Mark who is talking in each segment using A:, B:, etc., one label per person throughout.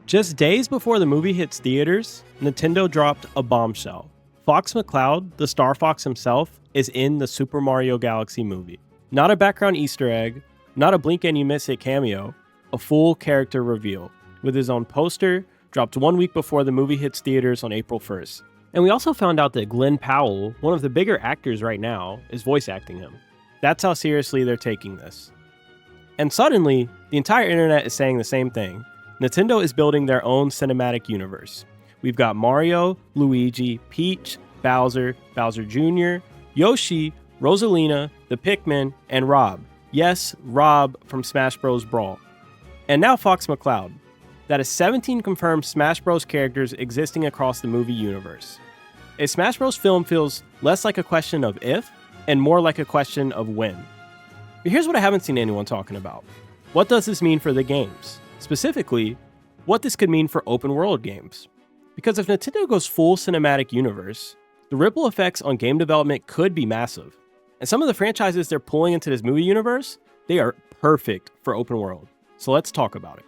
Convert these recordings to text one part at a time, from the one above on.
A: Just days before the movie hits theaters, Nintendo dropped a bombshell. Fox McCloud, the Star Fox himself, is in the Super Mario Galaxy movie. Not a background Easter egg, not a blink and you miss it cameo, a full character reveal, with his own poster, dropped 1 week before the movie hits theaters on April 1st. And we also found out that Glen Powell, one of the bigger actors right now, is voice acting him. That's how seriously they're taking this. And suddenly, the entire internet is saying the same thing. Nintendo is building their own cinematic universe. We've got Mario, Luigi, Peach, Bowser, Bowser Jr., Yoshi, Rosalina, the Pikmin, and R.O.B. Yes, R.O.B. from Smash Bros. Brawl. And now Fox McCloud. That is 17 confirmed Smash Bros. Characters existing across the movie universe. A Smash Bros. Film feels less like a question of if, and more like a question of when. But here's what I haven't seen anyone talking about. What does this mean for the games? Specifically, what this could mean for open world games. Because if Nintendo goes full cinematic universe, the ripple effects on game development could be massive. And some of the franchises they're pulling into this movie universe, they are perfect for open world. So let's talk about it.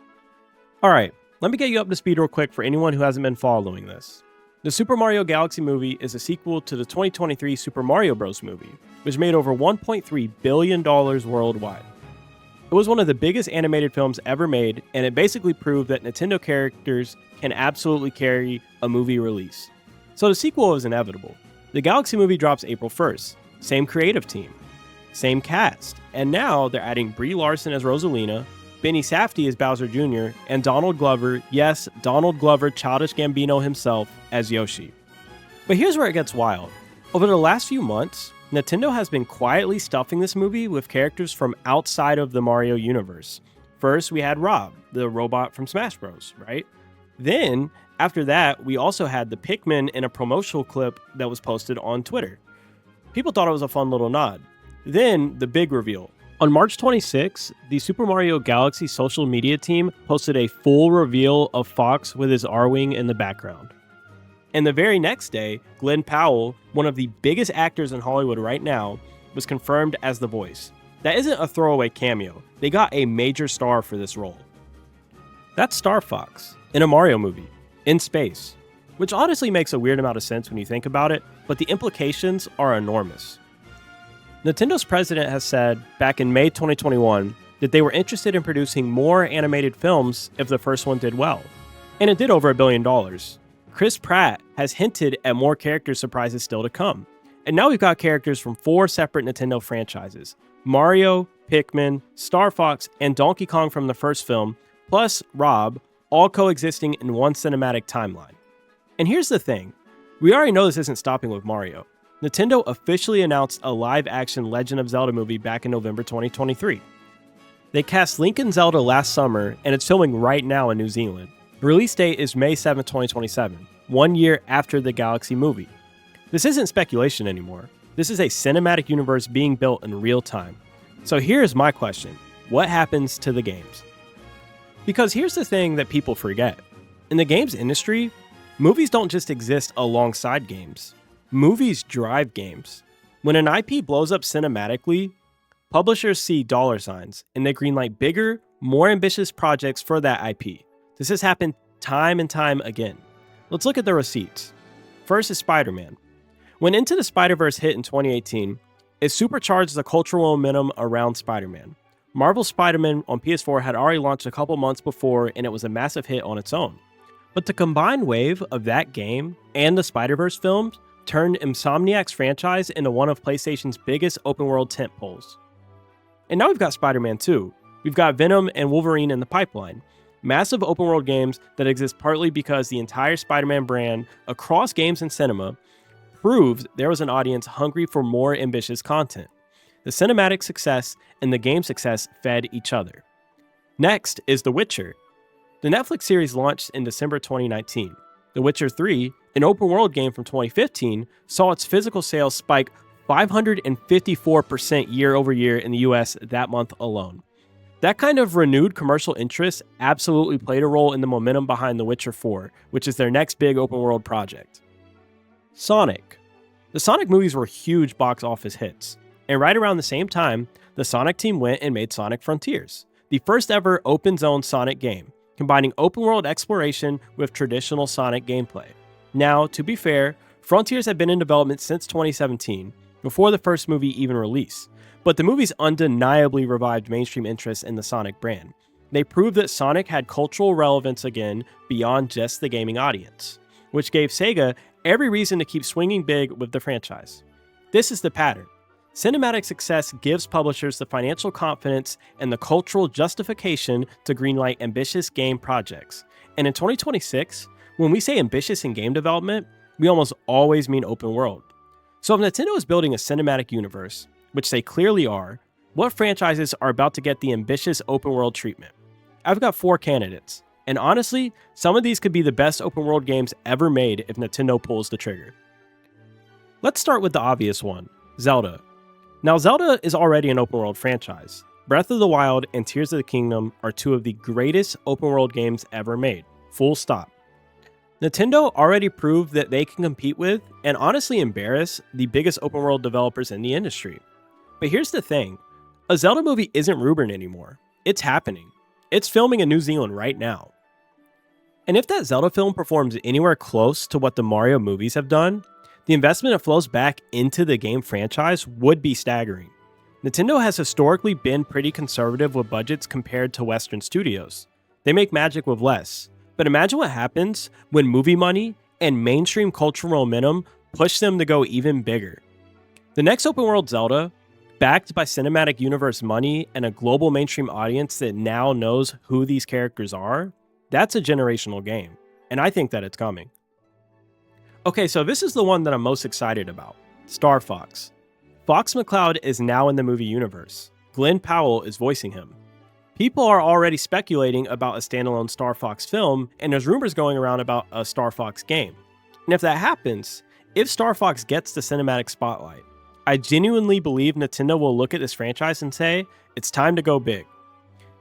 A: Alright, let me get you up to speed real quick for anyone who hasn't been following this. The Super Mario Galaxy movie is a sequel to the 2023 Super Mario Bros. Movie, which made over $1.3 billion worldwide. It was one of the biggest animated films ever made, and it basically proved that Nintendo characters can absolutely carry a movie release. So the sequel is inevitable. The Galaxy movie drops April 1st. Same creative team. Same cast. And now they're adding Brie Larson as Rosalina, Benny Safdie as Bowser Jr., and Donald Glover, yes, Donald Glover, Childish Gambino himself, as Yoshi. But here's where it gets wild. Over the last few months, Nintendo has been quietly stuffing this movie with characters from outside of the Mario universe. First, we had R.O.B, the robot from Smash Bros., right? Then, after that, we also had the Pikmin in a promotional clip that was posted on Twitter. People thought it was a fun little nod. Then, the big reveal. On March 26, the Super Mario Galaxy social media team posted a full reveal of Fox with his R-Wing in the background. And the very next day, Glen Powell, one of the biggest actors in Hollywood right now, was confirmed as the voice. That isn't a throwaway cameo. They got a major star for this role. That's Star Fox, in a Mario movie, in space. Which honestly makes a weird amount of sense when you think about it, but the implications are enormous. Nintendo's president has said, back in May 2021, that they were interested in producing more animated films if the first one did well. And it did over $1 billion. Chris Pratt has hinted at more character surprises still to come. And now we've got characters from 4 separate Nintendo franchises. Mario, Pikmin, Star Fox, and Donkey Kong from the first film, plus R.O.B, all coexisting in one cinematic timeline. And here's the thing. We already know this isn't stopping with Mario. Nintendo officially announced a live-action Legend of Zelda movie back in November 2023. They cast Link and Zelda last summer, and it's filming right now in New Zealand. The release date is May 7, 2027, 1 year after the Galaxy movie. This isn't speculation anymore. This is a cinematic universe being built in real time. So here's my question. What happens to the games? Because here's the thing that people forget. In the games industry, movies don't just exist alongside games. Movies drive games. When an IP blows up cinematically, publishers see dollar signs and they greenlight bigger, more ambitious projects for that IP. This has happened time and time again. Let's look at the receipts. First is Spider-Man. When Into the Spider-Verse hit in 2018, it supercharged the cultural momentum around Spider-Man. Marvel's Spider-Man on PS4 had already launched a couple months before, and it was a massive hit on its own. But the combined wave of that game and the Spider-Verse films turned Insomniac's franchise into one of PlayStation's biggest open-world tentpoles. And now we've got Spider-Man 2. We've got Venom and Wolverine in the pipeline. Massive open-world games that exist partly because the entire Spider-Man brand across games and cinema proved there was an audience hungry for more ambitious content. The cinematic success and the game success fed each other. Next is The Witcher. The Netflix series launched in December 2019. The Witcher 3, an open-world game from 2015, saw its physical sales spike 554% year over year in the US that month alone. That kind of renewed commercial interest absolutely played a role in the momentum behind The Witcher 4, which is their next big open-world project. Sonic. The Sonic movies were huge box office hits, and right around the same time, the Sonic team went and made Sonic Frontiers, the first ever open-zone Sonic game, combining open-world exploration with traditional Sonic gameplay. Now, to be fair, Frontiers had been in development since 2017, before the first movie even released, but the movies undeniably revived mainstream interest in the Sonic brand. They proved that Sonic had cultural relevance again beyond just the gaming audience, which gave Sega every reason to keep swinging big with the franchise. This is the pattern. Cinematic success gives publishers the financial confidence and the cultural justification to greenlight ambitious game projects. And in 2026, when we say ambitious in game development, we almost always mean open world. So if Nintendo is building a cinematic universe, which they clearly are, what franchises are about to get the ambitious open world treatment? I've got 4 candidates, and honestly, some of these could be the best open world games ever made if Nintendo pulls the trigger. Let's start with the obvious one, Zelda. Now, Zelda is already an open world franchise. Breath of the Wild and Tears of the Kingdom are 2 of the greatest open world games ever made, full stop. Nintendo already proved that they can compete with, and honestly embarrass, the biggest open world developers in the industry. But here's the thing, a Zelda movie isn't Rubin anymore. It's happening. It's filming in New Zealand right now. And if that Zelda film performs anywhere close to what the Mario movies have done, the investment that flows back into the game franchise would be staggering. Nintendo has historically been pretty conservative with budgets compared to Western studios. They make magic with less. But imagine what happens when movie money and mainstream cultural momentum push them to go even bigger. The next open world Zelda, backed by cinematic universe money and a global mainstream audience that now knows who these characters are, that's a generational game, and I think that it's coming. Okay, so this is the one that I'm most excited about, Star Fox. Fox McCloud is now in the movie universe. Glen Powell is voicing him. People are already speculating about a standalone Star Fox film, and there's rumors going around about a Star Fox game. And if that happens, if Star Fox gets the cinematic spotlight, I genuinely believe Nintendo will look at this franchise and say, it's time to go big.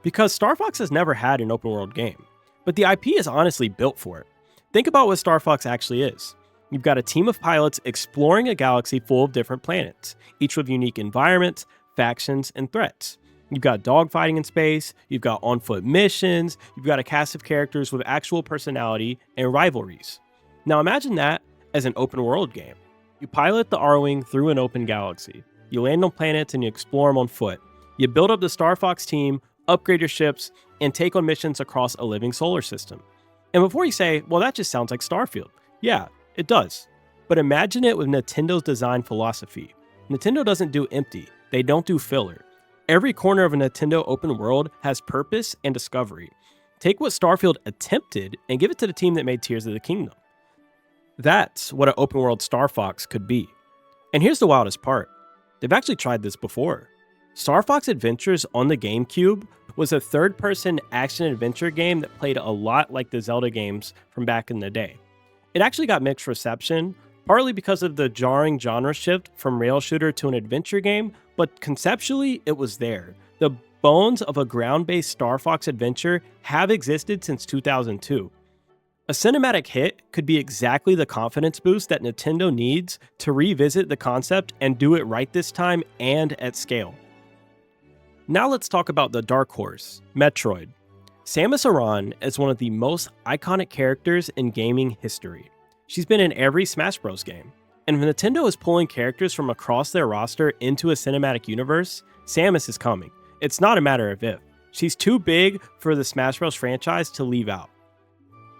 A: Because Star Fox has never had an open world game, but the IP is honestly built for it. Think about what Star Fox actually is. You've got a team of pilots exploring a galaxy full of different planets, each with unique environments, factions, and threats. You've got dogfighting in space, you've got on-foot missions, you've got a cast of characters with actual personality and rivalries. Now imagine that as an open world game. You pilot the R-Wing through an open galaxy. You land on planets and you explore them on foot. You build up the Star Fox team, upgrade your ships, and take on missions across a living solar system. And before you say, well, that just sounds like Starfield. Yeah, it does. But imagine it with Nintendo's design philosophy. Nintendo doesn't do empty. They don't do filler. Every corner of a Nintendo open world has purpose and discovery. Take what Starfield attempted and give it to the team that made Tears of the Kingdom. That's what an open world Star Fox could be. And here's the wildest part. They've actually tried this before. Star Fox Adventures on the GameCube was a third-person action-adventure game that played a lot like the Zelda games from back in the day. It actually got mixed reception, partly because of the jarring genre shift from rail shooter to an adventure game, but conceptually, it was there. The bones of a ground-based Star Fox adventure have existed since 2002. A cinematic hit could be exactly the confidence boost that Nintendo needs to revisit the concept and do it right this time and at scale. Now let's talk about the dark horse, Metroid. Samus Aran is one of the most iconic characters in gaming history. She's been in every Smash Bros. Game. And if Nintendo is pulling characters from across their roster into a cinematic universe, Samus is coming. It's not a matter of if. She's too big for the Smash Bros. Franchise to leave out.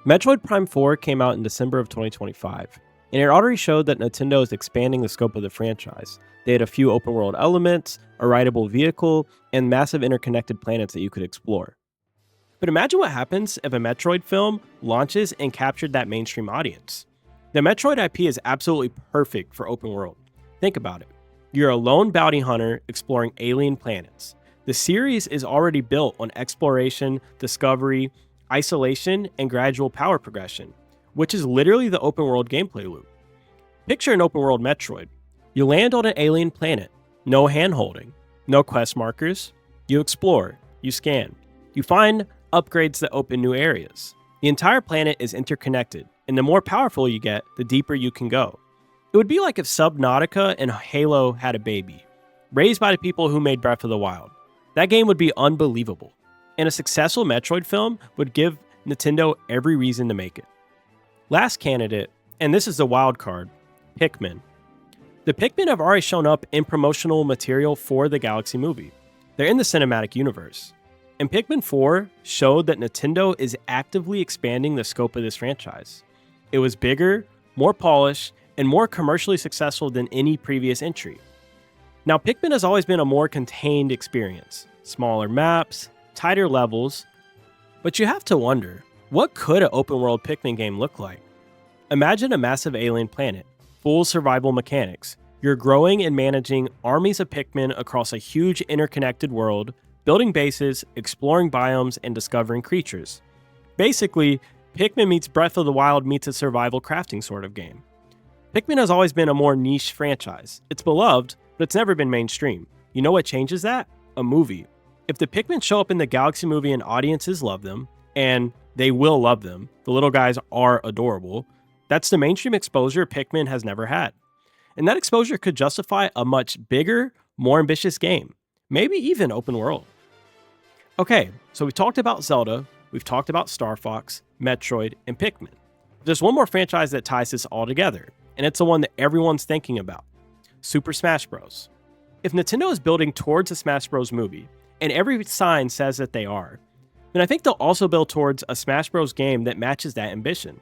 A: Metroid Prime 4 came out in December of 2025, and it already showed that Nintendo is expanding the scope of the franchise. They had a few open world elements, a rideable vehicle, and massive interconnected planets that you could explore. But imagine what happens if a Metroid film launches and captured that mainstream audience. The Metroid IP is absolutely perfect for open world. Think about it. You're a lone bounty hunter exploring alien planets. The series is already built on exploration, discovery, isolation, and gradual power progression, which is literally the open world gameplay loop. Picture an open world Metroid. You land on an alien planet, no hand-holding, no quest markers. You explore, you scan, you find upgrades that open new areas. The entire planet is interconnected, and the more powerful you get, the deeper you can go. It would be like if Subnautica and Halo had a baby, raised by the people who made Breath of the Wild. That game would be unbelievable. And a successful Metroid film would give Nintendo every reason to make it. Last candidate, and this is the wild card, Pikmin. The Pikmin have already shown up in promotional material for the Galaxy movie. They're in the cinematic universe. And Pikmin 4 showed that Nintendo is actively expanding the scope of this franchise. It was bigger, more polished, and more commercially successful than any previous entry. Now, Pikmin has always been a more contained experience, smaller maps, tighter levels, but you have to wonder, what could an open-world Pikmin game look like? Imagine a massive alien planet, full survival mechanics. You're growing and managing armies of Pikmin across a huge interconnected world, building bases, exploring biomes, and discovering creatures. Basically, Pikmin meets Breath of the Wild meets a survival crafting sort of game. Pikmin has always been a more niche franchise. It's beloved, but it's never been mainstream. You know what changes that? A movie. If the Pikmin show up in the Galaxy movie and audiences love them, and they will love them, the little guys are adorable, that's the mainstream exposure Pikmin has never had. And that exposure could justify a much bigger, more ambitious game. Maybe even open world. Okay, so we've talked about Zelda, we've talked about Star Fox, Metroid, and Pikmin. There's one more franchise that ties this all together, and it's the one that everyone's thinking about. Super Smash Bros. If Nintendo is building towards a Smash Bros. Movie, and every sign says that they are, then I think they'll also build towards a Smash Bros. Game that matches that ambition.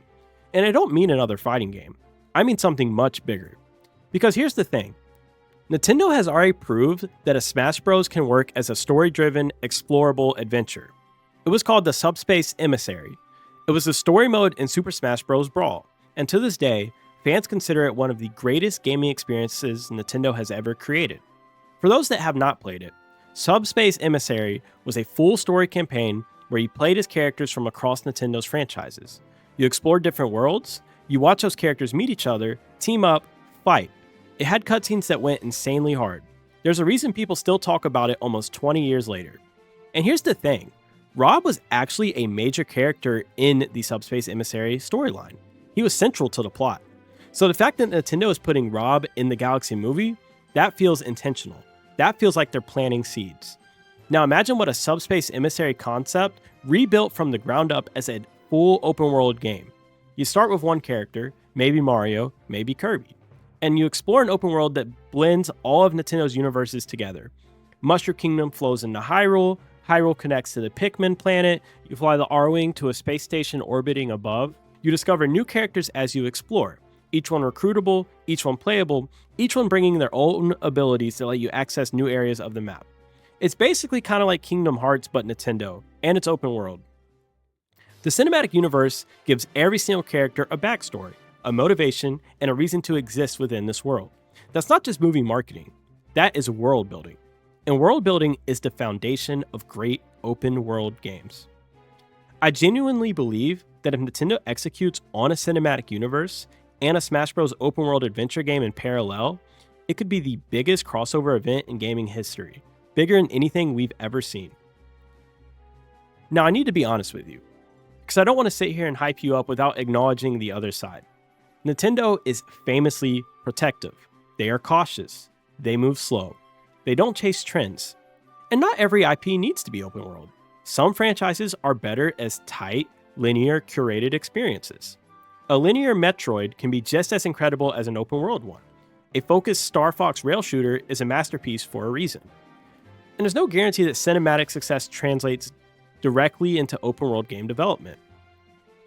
A: And I don't mean another fighting game. I mean something much bigger. Because here's the thing. Nintendo has already proved that a Smash Bros. Can work as a story-driven, explorable adventure. It was called the Subspace Emissary. It was the story mode in Super Smash Bros. Brawl, and to this day, fans consider it one of the greatest gaming experiences Nintendo has ever created. For those that have not played it, Subspace Emissary was a full story campaign where you played as characters from across Nintendo's franchises. You explored different worlds, you watch those characters meet each other, team up, fight. It had cutscenes that went insanely hard. There's a reason people still talk about it almost 20 years later. And here's the thing, R.O.B was actually a major character in the Subspace Emissary storyline. He was central to the plot. So the fact that Nintendo is putting R.O.B in the Galaxy movie, that feels intentional. That feels like they're planting seeds. Now imagine what a Subspace Emissary concept rebuilt from the ground up as a full open world game. You start with one character, maybe Mario, maybe Kirby, and you explore an open world that blends all of Nintendo's universes together. Mushroom Kingdom flows into Hyrule, Hyrule connects to the Pikmin planet, you fly the R-Wing to a space station orbiting above, you discover new characters as you explore, each one recruitable, each one playable, each one bringing their own abilities to let you access new areas of the map. It's basically kind of like Kingdom Hearts but Nintendo, and it's open world. The cinematic universe gives every single character a backstory, a motivation, and a reason to exist within this world. That's not just movie marketing, that is world building. And world building is the foundation of great open world games. I genuinely believe that if Nintendo executes on a cinematic universe and a Smash Bros. Open world adventure game in parallel, it could be the biggest crossover event in gaming history, bigger than anything we've ever seen. Now I need to be honest with you, because I don't want to sit here and hype you up without acknowledging the other side. Nintendo is famously protective. They are cautious. They move slow. They don't chase trends. And not every IP needs to be open world. Some franchises are better as tight, linear, curated experiences. A linear Metroid can be just as incredible as an open world one. A focused Star Fox rail shooter is a masterpiece for a reason. And there's no guarantee that cinematic success translates directly into open world game development.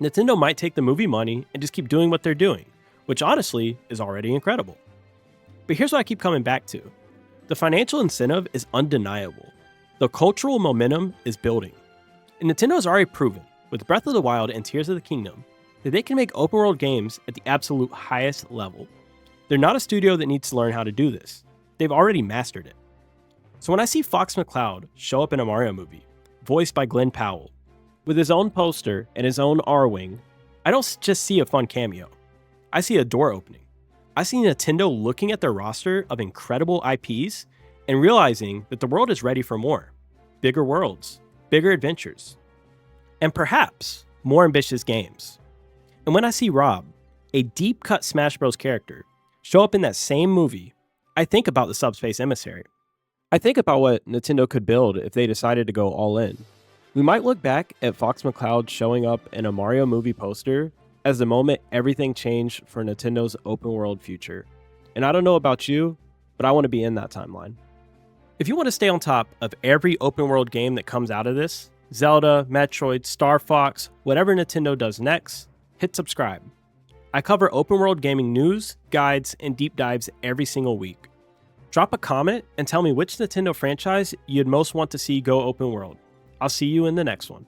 A: Nintendo might take the movie money and just keep doing what they're doing, which honestly is already incredible. But here's what I keep coming back to. The financial incentive is undeniable. The cultural momentum is building. And Nintendo has already proven, with Breath of the Wild and Tears of the Kingdom, that they can make open world games at the absolute highest level. They're not a studio that needs to learn how to do this. They've already mastered it. So when I see Fox McCloud show up in a Mario movie, voiced by Glen Powell, with his own poster and his own R-Wing, I don't just see a fun cameo. I see a door opening. I see Nintendo looking at their roster of incredible IPs and realizing that the world is ready for more. Bigger worlds, bigger adventures, and perhaps more ambitious games. And when I see R.O.B, a deep-cut Smash Bros. Character, show up in that same movie, I think about the Subspace Emissary. I think about what Nintendo could build if they decided to go all in. We might look back at Fox McCloud showing up in a Mario movie poster as the moment everything changed for Nintendo's open world future. And I don't know about you, but I want to be in that timeline. If you want to stay on top of every open world game that comes out of this, Zelda, Metroid, Star Fox, whatever Nintendo does next, hit subscribe. I cover open world gaming news, guides, and deep dives every single week. Drop a comment and tell me which Nintendo franchise you'd most want to see go open world. I'll see you in the next one.